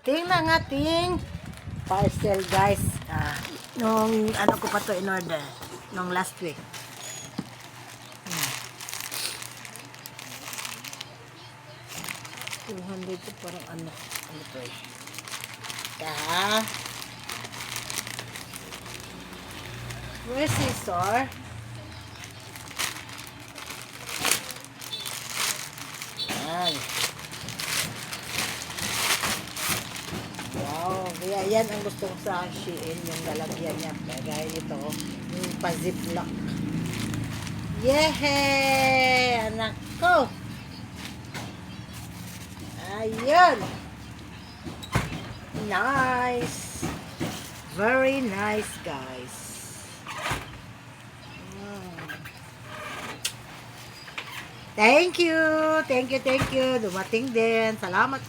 dumating na ang ating parcel, guys. Nung ano ko pa to in order nung last week. Hmm. 200 to parang ano to eh. Where's Cesar? Yan. Wow, kaya yan ang gusto ko sa Shein, yung lalagyan niya. Kaya ito, yung pa-ziplock. Yehey! Anak ko! Ayun! Nice! Very nice, guys. Thank you! Thank you, thank you. Dumating din. Salamat